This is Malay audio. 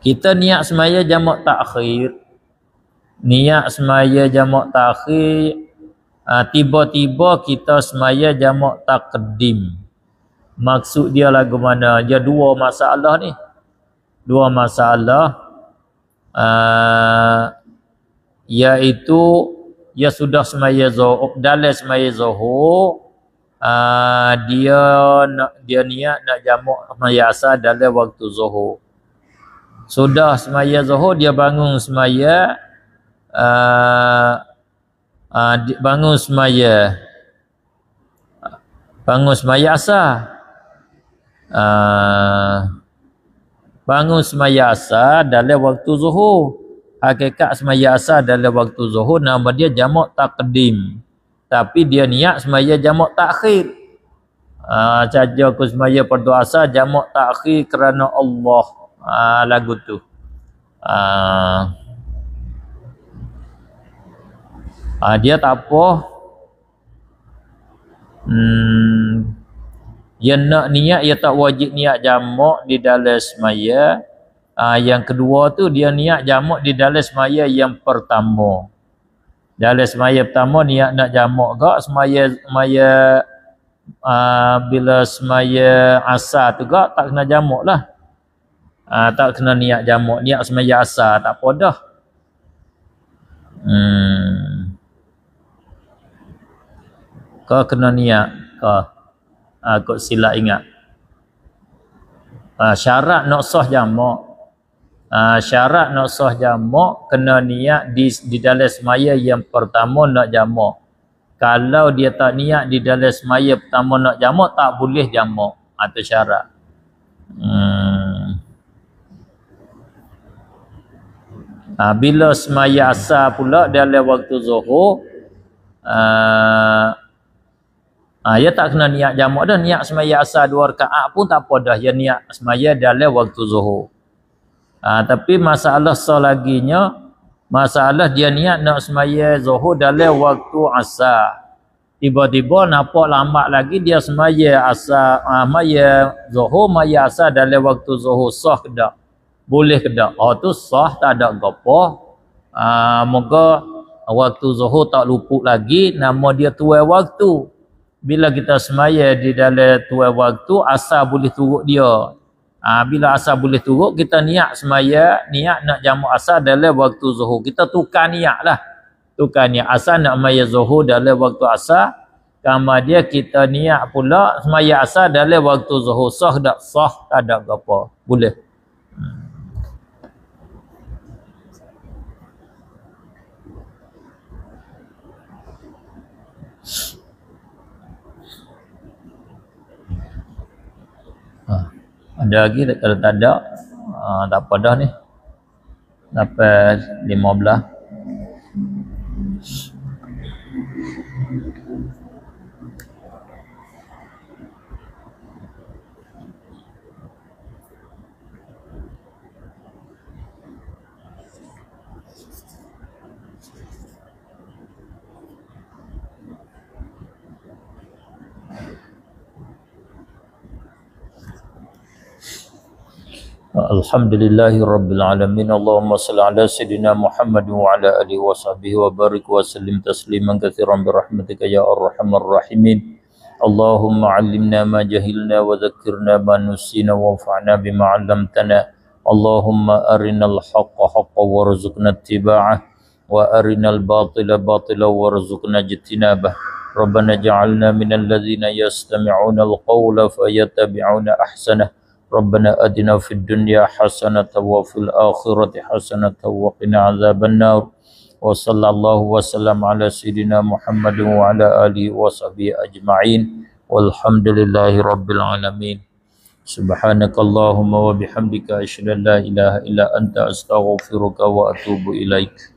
Kita niat semaya jamak takhir. Niat semaya jamak takhir, tiba-tiba kita semaya jamak takdim. Maksud dia lagu mana? Dia dua masalah ni. Dua masalah. Iaitu dia sudah semaya zuhur, dalam semaya zuhur, dia niat nak jamak semaya asar dalam waktu zuhur. Sudah semaya zuhur, dia bangun semaya bangun semaya asar. Bangun semaya asar dalam waktu zuhur. Hakikat semaya asar dalam waktu zuhur nama dia jamak takdim. Tapi dia niat semaya jamak takhir. Saja aku semaya fardu asar jamak takhir kerana Allah. Lagu tu. Dia tak apa. Dia nak niat, dia tak wajib niat jamak di dalam semaya. Yang kedua tu dia niat jamak di dalam semaya yang pertama. Dalam semaya pertama niat nak jamak gak semaya bila semaya asar tu gak tak kena jamak lah. Tak kena niat jamak, niat semaya asar tak apa dah. Kau kena niat kau sila ingat. Syarat nak sah jamak. Syarat nak sah jamak kena niat di dalam semaya yang pertama nak jamak. Kalau dia tak niat di dalam semaya pertama nak jamak, tak boleh jamak. Itu syarat. Bila semaya asar pula dalam waktu zuhur, dia tak kena niat jamak dah. Niat semaya asar 2 rakaat pun tak apa dah. Dia niat semaya dalam waktu zuhur. Tapi masalah selaginya, masalah dia niat nak semaya zuhur dalam waktu asar. Tiba-tiba nampak lambat lagi dia semaya asar, maya zuhur, maya asar dalam waktu zuhur. Sah ke tak? Boleh ke tak? Tu sah, tak ada apa. Moga waktu zuhur tak luput lagi, nama dia tuai waktu. Bila kita semaya di dalam tuai waktu, asar boleh turut dia. Bila asar boleh turut, kita niat semaya, niat nak jamak asar dalam waktu zuhur. Kita tukar niat lah. Tukar niat asar nak maya zuhur dalam waktu asar. Kemudian kita niat pula semaya asar dalam waktu zuhur. Sah tak? Sah, tak ada apa. Boleh. Ada lagi kalau tak ada, tak apa dah ni. Sampai 15. Alhamdulillahi Rabbil Alamin. Allahumma salli ala Sayyidina Muhammad wa ala alihi wa sahbihi wa barik wa sallim tasliman katsiran birahmatika ya arhamar rahimin. Allahumma allimna ma jahilna wa dhakkirna ma nusina wa anfa'na bima 'allamtana. Allahumma arinal haqqa haqqan warzuqna ittiba'ah wa arinal batila batila warzuqna ijtinabah. Rabbana ja'alna minal ladzina yastami'una al-qawla fayattabi'una ahsanah. ربنا آتنا في الدنيا حسنة وفي الآخرة حسنة وقنا عذاب النار وصلى الله وسلم على سيدنا محمد وعلى آله وصحبه أجمعين والحمد لله رب العالمين. سبحانك اللهم وبحمدك أشهد أن لا إله إلا أنت أستغفرك وأتوب إليك.